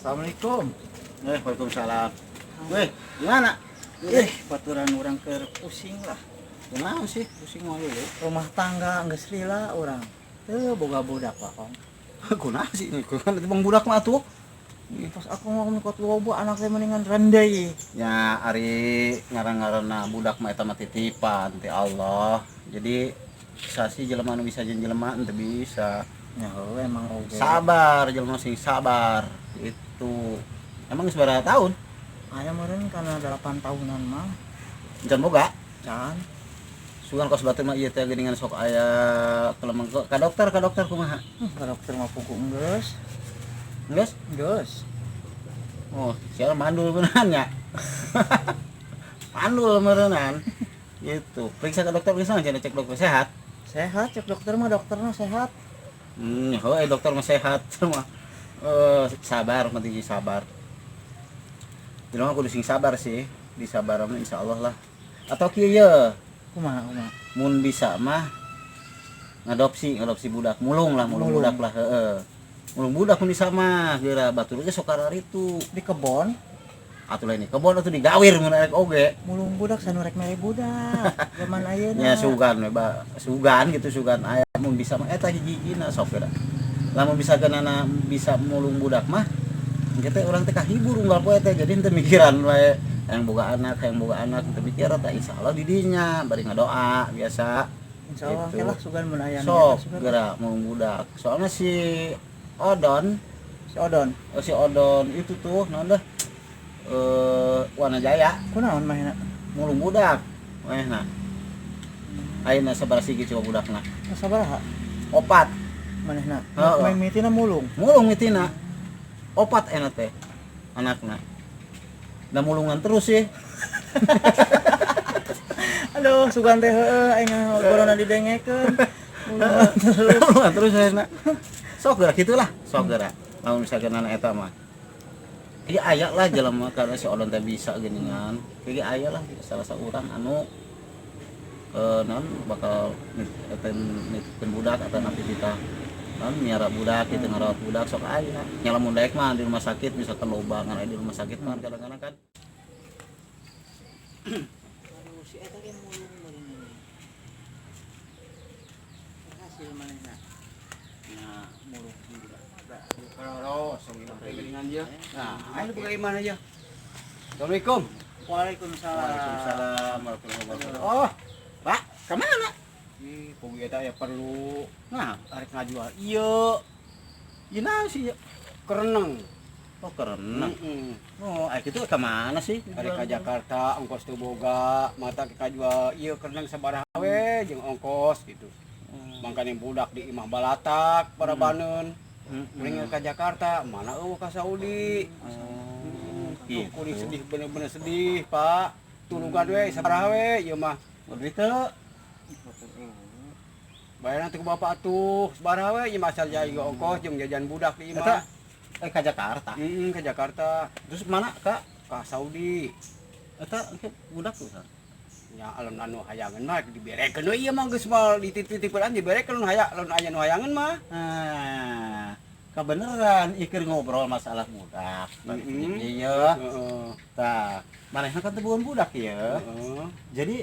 Assalamualaikum. Waalaikumsalam. Weh, gimana? Baturan orang ke pusing lah. Kenapa sih? Pusing mau dulu. Rumah tangga geus lila orang. Teu boga budak Pak Kong. Kenapa sih? Kan itu bang budak mah tuh. Pas aku ngomong ke loba anak saya mendingan rendai. Ya, ari ngaran-ngaranna budak mah eta mah titipan ti Allah. Jadi bisa sih jelema anu bisa jeung jelema teu bisa. Ya emang oge. Sabar jelema sing sabar. Itu. Emang seberapa tahun? Aya meureun kana 8 tahunan mah. Can boga. Can. Sugan kos batur mah ieu teh geuningan sok aya kelemeng ka dokter kumaha? Ka dokter mah pugu geus. Geus? Geus. Oh, siapa mandul beneran ya? Mandul beneran. Gitu. Periksa ke dokter bisa jangan cek dokter sehat. Sehat cek dokter mah dokterna sehat. Dokter mah sehat semua. Sabar, penting sabar. Jelema kudu sing sabar sih. Disabar mah insyaallah lah. Atau kieu ye. Kumaha? Mun bisa mah ngadopsi budak, mulung budak lah, heeh. Mulung budak mun bisa mah geura batur ge sok karar itu Di kebon. Atuh lain kebon atuh digawir mun arek oge. Mulung budak sanu rek mere budak. Zaman ayeuna. Ya sugan gitu sugan aya mun bisa mah eta hiji-hijina sok geura. Lamun bisa kenana bisa mulung budak mah engke teh urang teh kahibur unggal poe teh jadi henteu mikiran wae hayang boga anak teu mikir eta insyaallah di dinya bari ngadoa biasa. Insyaallah gitu. lah sugan mun aya Sok geura mulung budak. Soalnya si Odon itu tuh naon dah Wana Jaya kunaon mah mulung budak nah ayeuna sabaraha sigi coba budakna sabaraha 4 manehna Heeh. mitina mulung mitina 4 enak teh anakna da mulungan terus sih. aduh sugan teh heueuh aing gorona didengekeun mulungan terus enak sok geura kitulah sok geura lamun misalkan anak eta mah ieu aya lah jelema karena si Odon teh bisa geuningan ieu aya lah salah saurang anu naon bakal nitipkeun budak atau napi kita naon miara budak kitu ngarawat budak sok aya nya lamun daek mah di rumah sakit misalkan loba ngan aya di rumah sakit mah kadang-kadang kan aduh si eta ge mulung meureun hasil manehna nya mulung budak Kalau sok geuningan je. nah Ayo bagaimana aja? Assalamualaikum. Waalaikumsalam Waalaikumsalam warahmatullahi wabarakatuh. Oh, Pak, ke mana? di pogi eta ya perlu Nah, arek ngajual. Ieu ieu naon sih? kereneng. Oh, karena. Heeh. Oh, itu ke mana sih? Arek ka Jakarta ongkos teu boga, mata ka jual ieu kereneng sabaraha we jeung ongkos gitu. Mangkana budak di imah balatak para baneun. Mending ka Jakarta, mana eueuh ka Saudi. Gitu. Kuring sedih bener-bener sedih, Pak. Tulugan we sabaraha we ieu mah. Begitu. Bayar nanti ke bapak tuh, sabaraha we ieu asal jaya ongkos jeung jajan budak di imah. Ke Jakarta. Ke Jakarta, Terus mana, Kak? ke Saudi. Eta budak tuh. Ya alun anu hayangan mah diberekeun we ieu mah geus moal dititip-titipkeun diberekeun lamun aya nu hayangan mah. Nah, kebeneran ikir ngobrol masalah budak. Iya. Heeh. Tah, manehna kan teu bogaan budak ieu. Heeh. Jadi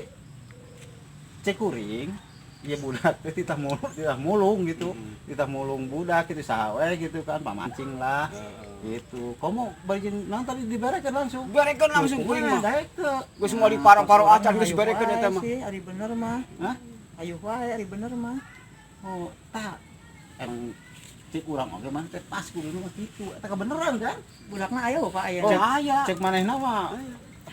cek kuring ieu budak teh titah mulung gitu. Titah mulung budak gitu sawe gitu kan pamancing lah. Gitu. Komo bari naon tadi diberekeun langsung. Berekeun langsung kuring mah. Daek teu. Geus moal diparo-paro acan geus berekeun eta mah. Ari bener mah. Hah? Ayuh wae ari bener mah. Oh, tah. Emang cek urang oge mah teh pas kudu mah kitu. Eta kebeneran kan? Budakna aya lho Pak aya. Oh, aya. Cek manehna mah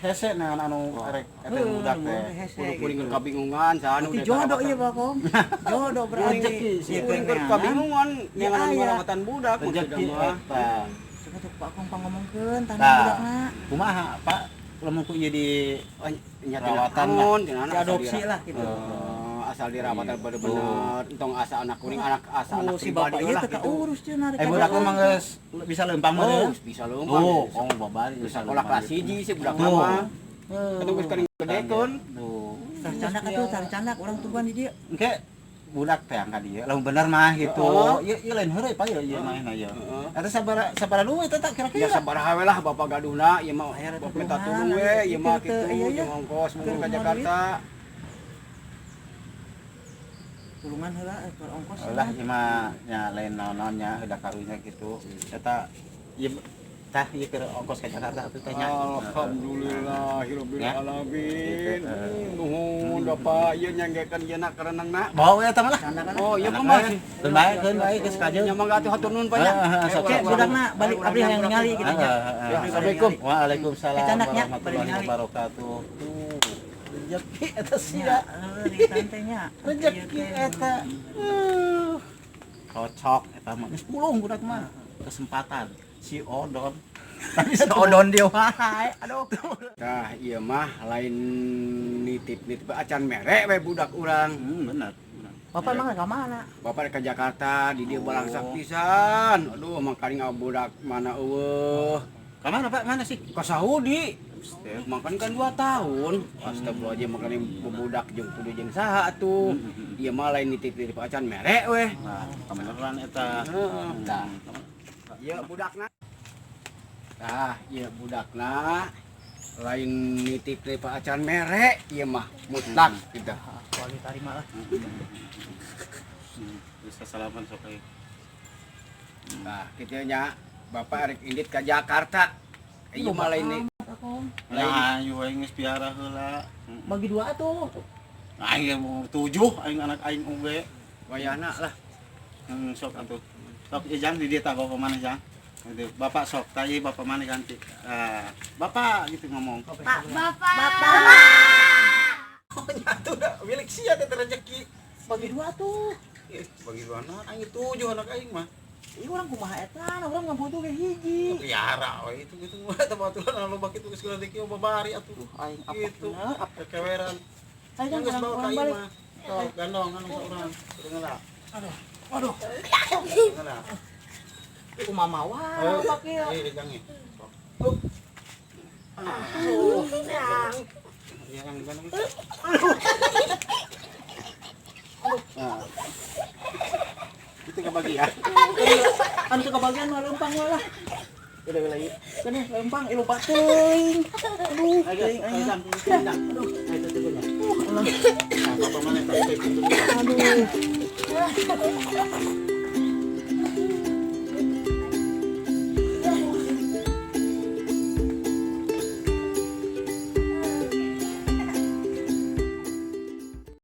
hese na anu erek eta budak teh. Kudu kuring keur kabingungan saha nu Ti jodoh ieu Pak Kom. Jodoh berarti. Rezeki sih. kuring keur kabingungan Ya, nyangan aya. nguramatan budak Rezeki eta. Coba tuh Pak Kom pangomongkeun tanah Tah. budakna. Kumaha, Pak? Lamun ku ieu di perawatan Diadopsi lah gitu. asal dirawat bener-bener entong asa anak kuring anak asa anak Si bapak pribadi ieu lah teh gitu. urus teh narik. Budak mah geus bisa leumpang mah. Oh, bisa leumpang. Oh, babari Bisa sekolah kelas 1 sih budak Tuh. mah. Atuh geus kering gedekeun. Tuh. Tah candak atuh, tah candak urang tuban di dieu. Engke budak teh angka dia. Lamun bener mah gitu. Heeh. Ieu lain heureuy pa ieu main aja. Eta sabaraha duit eta Ya kira-kira. sabaraha we lah bapak gaduna ieu mah Aya bapak rata minta tuluman, tulung we ieu mah kitu teh, kitu iya, iya. jeung ongkos Keur mun ka kumaha Jakarta. tulungan heula keur ongkos. Ulah ieu mah nya lain naon-naonnya udah karunya gitu. Eta ieu tah ieu keur ongkos ka Jakarta atuh teh nya. Alhamdulillahirabbil Ya. alamin. Gitu. Nuhun bapak ieu nyanggekeun ieu na karenangna. Bawa we eta mah lah. Oh iya Anak mah we. Keun bae geus kajeun. nya mangga atuh hatur nuhun Pak nya. Sok Oke, budakna balik abdi hayang ningali gitu nya. Ya, Assalamualaikum. Waalaikumsalam Ecanaknya, warahmatullahi balik nyali. wabarakatuh. Rezeki eta sia. Ya, di tantenya. Rezeki eta. Cocok eta mah geus pulung budak mah. Kesempatan si Odon. Tadi si Odon dia wae. Aduh. Tah ieu mah lain nitip-nitip acan merek we budak urang. Bener. Bapak emang ka mana? Bapak ke Jakarta di dia balangsak pisan. Aduh mangkali budak mana eueuh. Ka mana Pak? Mana sih? Ka Saudi. Makan kan 2 tahun. Astagfirullahaladzim makan budak jeung kudu jeung saha atuh. Ieu mah lain nitip-nitip acan merek we. Nah, kameran eta. Tah. Ieu budakna. Tah, ieu budakna lain nitip-nitip acan merek ieu mah mutlak gitu. Kuali tarima lah. Bisa salaman sok aya. Nah, kitu nya Bapak rek indit ka Jakarta. Ieu mah lain nih. Nah, ayo aing geus piara heula. Bagi 2 atuh. Aing mau 7, aing anak aing oge. Wayahna lah. Sok atuh. Sok ijang di dieu tah bapak mana jang? Itu bapak sok tadi bapak mana ganti. Bapak gitu ngomong. Bapak. Oh, nyatu dah milik sia teh rezeki. Bagi 2 atuh. Bagi dua anak aing 7 anak aing mah. Ieu urang kumaha eta? Urang ngabutuh ge hiji. Piara we itu gitu eta baturan anu baki geus geus kieu babari atuh. Aing apa Gitu. bener? Kekeweran. Saya kan Geus bawa ka orang ieu balik. mah. Sok gandong anu saurang. Tengela. Waduh, Tengela. kumaha wae pake. Jangan. Ya yang gandong itu. Nah. Itu kebagi ya. Anu teu kabagian mah leumpang wae lah. Udah lagi. Kan leumpang lupa teuing. Aduh, Ayo, teuing ayo, aya. jang, jang. Aduh, ayo tutup ya. Allah. Nah, apa mana tadi pintu. Aduh.